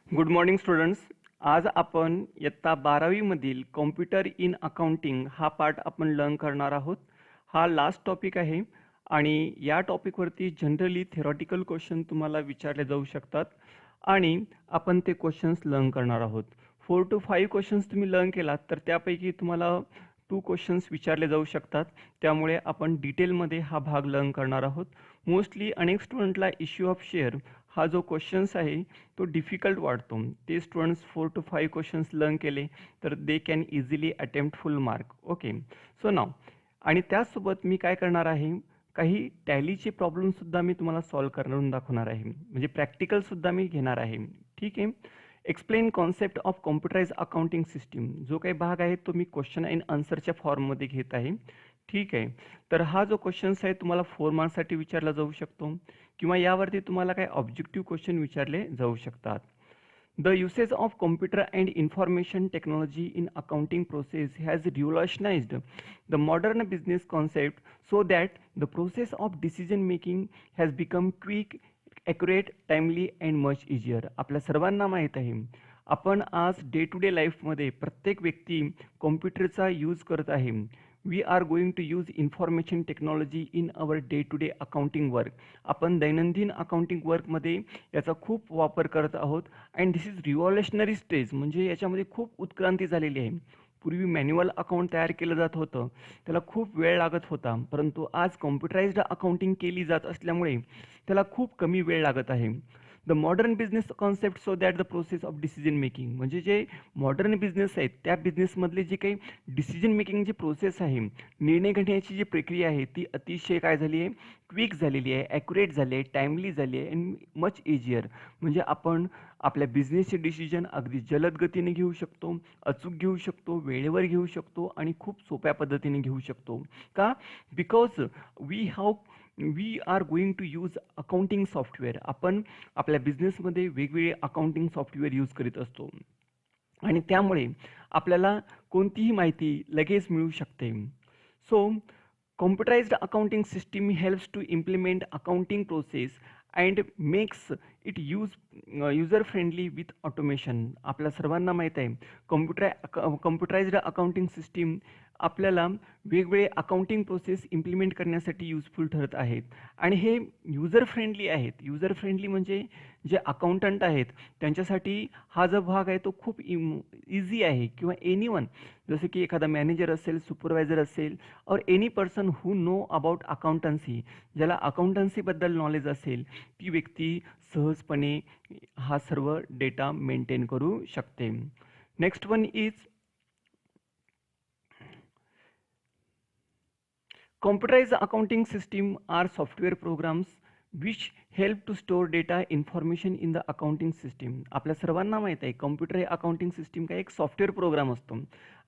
Good morning students. आज आपण इयत्ता 12वी मधील कॉम्प्युटर इन अकाउंटिंग हा पार्ट आपण लर्न करणार आहोत. हा लास्ट टॉपिक आहे आणि या टॉपिकवरती जनरली थेरॉटिकल क्वेश्चन तुम्हाला विचारले जाऊ शकतात आणि आपण ते क्वेश्चन्स लर्न करणार आहोत. 4 to 5 क्वेश्चन्स तुम्ही लर्न केलात तर त्यापैकी तुम्हाला 2 क्वेश्चन्स विचारले जाऊ शकतात. त्यामुळे आपण डिटेलमध्ये हा भाग लर्न करणार आहोत. मोस्टली अनेक स्टुडंटला इश्यू ऑफ शेअर हा जो क्वेश्चन्स आहे तो डिफिकल्ट वाटतो. ते स्टुडंट्स 4 to 5 क्वेश्चन्स लर्न केले तर they can easily attempt full mark. Okay, so now आणि त्याचसोबत मी काय करणार आहे, काही टॅलीचे प्रॉब्लेमसुद्धा मी तुम्हाला सॉल्व्ह करून दाखवणार आहे, म्हणजे प्रॅक्टिकलसुद्धा मी घेणार आहे. ठीक आहे. Explain concept of computerize accounting system जो काही भाग आहे तो मी क्वेश्चन अँड आन्सरच्या फॉर्ममध्ये घेत आहे. ठीक आहे. तर हा जो क्वेश्चन्स आहे तुम्हाला 4 मार्क्ससाठी विचारला जाऊ शकतो किंवा यावरती तुम्हाला काही ऑब्जेक्टिव्ह क्वेश्चन विचारले जाऊ शकतात. The usage of computer and information technology in accounting process has revolutionized the modern business concept so that the process of decision making has become quick, accurate, timely and much easier. आपल्या सर्वांना माहीत आहे आपण आज day to day लाईफमध्ये प्रत्येक व्यक्ती कॉम्प्युटरचा use करत आहे. We are going to use information technology in our day to day accounting work. आपण दैनंदिन अकाउंटिंग वर्कमध्ये याचा खूप वापर करत आहोत and this is revolutionary stage, म्हणजे याच्यामध्ये खूप उत्क्रांती झालेली आहे. पूर्वी मॅन्युअल अकाउंट तयार केलं जात होतं, त्याला खूप वेळ लागत होता, परंतु आज कॉम्प्युटराइज्ड अकाउंटिंग केली जात असल्यामुळे त्याला खूप कमी वेळ लागत आहे. The modern business concept so that the process of decision making, म्हणजे जे मॉडर्न बिझनेस आहेत त्या बिझनेसमधले जे काही डिसिजन मेकिंग जी प्रोसेस आहे, निर्णय घेण्याची जी प्रक्रिया आहे ती अतिशय काय झाली आहे, क्विक झालेली आहे, ॲक्युरेट झाली आहे, टाइमली झाली आहे अँड मच इजियर. म्हणजे आपण आपल्या बिझनेसचे डिसिजन अगदी जलद गतीने घेऊ शकतो, अचूक घेऊ शकतो, वेळेवर घेऊ शकतो आणि खूप सोप्या पद्धतीने घेऊ शकतो. का? Because we are going to use accounting software. आपण आपल्या बिझनेसमध्ये वेगवेगळे अकाउंटिंग सॉफ्टवेअर यूज करीत असतो आणि त्यामुळे आपल्याला कोणतीही माहिती लगेच मिळू शकते. So computerized accounting system helps to implement accounting process and makes it user friendly with automation. आपल्या सर्वांना माहीत आहे कॉम्प्युटराइज्ड अकाउंटिंग सिस्टीम आपल्याला वेगवेगळे अकाउंटिंग प्रोसेस इम्प्लिमेंट करण्यासाठी युजफुल ठरत आहेत आणि हे युजर फ्रेंडली आहेत. युजर फ्रेंडली म्हणजे जे अकाउंटंट आहेत त्यांच्यासाठी हा जो भाग आहे तो खूप इझी आहे किंवा एनीवन, जसं की एखादा मॅनेजर असेल, सुपरवायझर असेल और any person who know about accountancy, ज्याला अकाउंटन्सीबद्दल नॉलेज असेल ती व्यक्ती सहजपणे हा सर्व डेटा मेंटेन करू शकते. Next one is computerized accounting system are software programs which help to store data information in the accounting system. आपल्या सर्वांना माहीत आहे कॉम्प्युटर अकाउंटिंग सिस्टीम काय एक सॉफ्टवेअर प्रोग्राम असतो.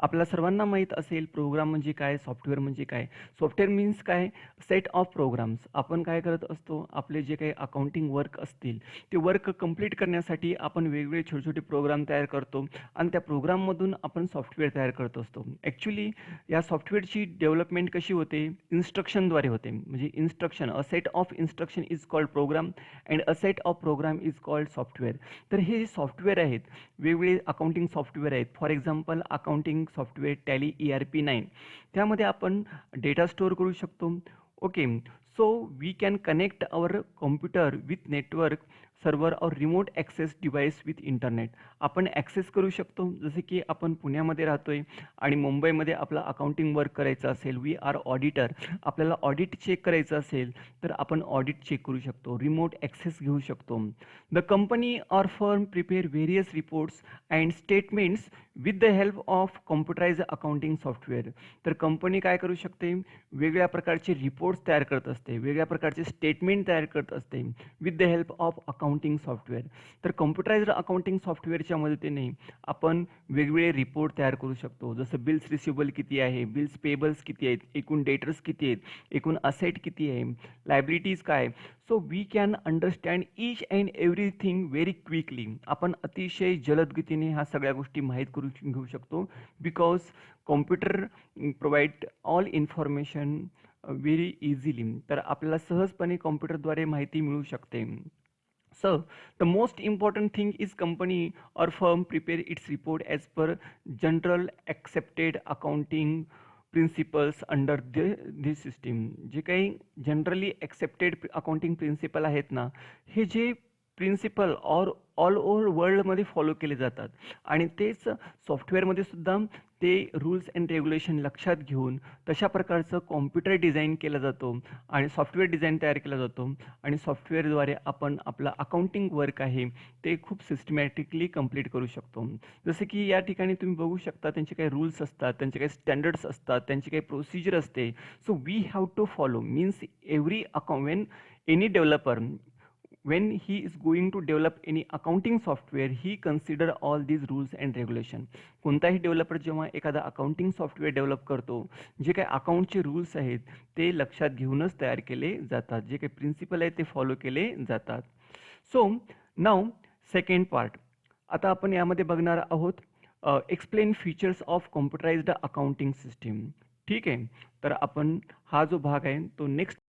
आपल्या सर्वांना माहीत असेल प्रोग्राम म्हणजे काय, सॉफ्टवेअर म्हणजे काय. सॉफ्टवेअर मीन्स काय, सेट ऑफ प्रोग्राम्स. आपण काय करत असतो, आपले जे काही अकाउंटिंग वर्क असतील ते वर्क कंप्लीट करण्यासाठी आपण वेगवेगळे छोटे छोटे प्रोग्राम तयार करतो आणि त्या प्रोग्राममधून आपण सॉफ्टवेअर तयार करत असतो. ॲक्च्युली या सॉफ्टवेअरची डेव्हलपमेंट कशी होते, इन्स्ट्रक्शनद्वारे होते. म्हणजे instruction, a set of instruction is called program and a set of program is called software. तर हे सॉफ्टवेअर आहेत, वेगवेगळे अकाउंटिंग सॉफ्टवेअर आहेत. For example accounting software Tally ERP9, त्यामध्ये आपण डेटा स्टोअर करू शकतो. Okay, so we can connect our computer with network server और remote access device with internet. आपण ॲक्सेस करू शकतो, जसे की आपण पुण्यामध्ये राहतोय आणि मुंबईमध्ये आपलं अकाउंटिंग वर्क करायचं असेल, वी आर ऑडिटर, आपल्याला ऑडिट चेक करायचं असेल तर आपण ऑडिट चेक करू शकतो, रिमोट ॲक्सेस घेऊ शकतो. The company or firm prepare various reports and statements with the help of computerized accounting software. तर कंपनी काय करू शकते, वेगवेगळ्या प्रकारचे रिपोर्ट्स तयार करत असते, वेगळ्या प्रकारचे स्टेटमेंट तयार करत असते with the help of accounting software. तर कॉम्प्युटराइज्ड अकाउंटिंग सॉफ्टवेअरच्या मदतीने आपण वेगवेगळे रिपोर्ट तयार करू शकतो, जसं बिल्स रिसिवेबल किती आहे, बिल्स पेबल्स किती आहेत, एकूण डेटर्स किती आहेत, एकूण असेट किती आहे, लायबिलिटीज काय. So we can understand each and everything very quickly. आपण अतिशय जलद गतीने ह्या सगळ्या गोष्टी माहीत करू घेऊ शकतो because computer provide all information very easily. तर आपल्याला सहजपणे कॉम्प्युटरद्वारे माहिती मिळू शकते. So the most important thing is company or firm prepare its report as per general accepted accounting principles under the system. जे काही जनरली ॲक्सेप्टेड अकाउंटिंग प्रिन्सिपल आहेत ना, हे जे प्रिन्सिपल ऑल ओव्हर वर्ल्डमध्ये फॉलो केले जातात आणि तेच सॉफ्टवेअरमध्ये सुद्धा ते रूल्स अँड रेग्युलेशन लक्षात घेऊन तशा प्रकारचं कॉम्प्युटर डिझाईन केला जातो आणि सॉफ्टवेअर डिझाईन तयार केला जातो आणि सॉफ्टवेअरद्वारे आपण आपलं अकाउंटिंग वर्क आहे ते खूप सिस्टमॅटिकली कंप्लीट करू शकतो. जसं की या ठिकाणी तुम्ही बघू शकता त्यांचे काही रूल्स असतात, त्यांचे काही स्टँडर्ड्स असतात, त्यांची काही प्रोसिजर असते. So we have to follow means every account when any developer when he is going to develop any accounting software he consider all these rules and regulation. कोणताही डेव्हलपर जेव्हा एखादा अकाउंटिंग सॉफ्टवेअर डेव्हलप करतो जे काही अकाउंटचे rules आहेत ते लक्षात घेऊनच तयार केले जातात, जे काही प्रिन्सिपल आहेत ते फॉलो केले जातात. सो नाव सेकंड पार्ट आता आपण यामध्ये बघणार आहोत explain features of computerized accounting system. ठीक आहे, तर आपण हा जो भाग आहे तो नेक्स्ट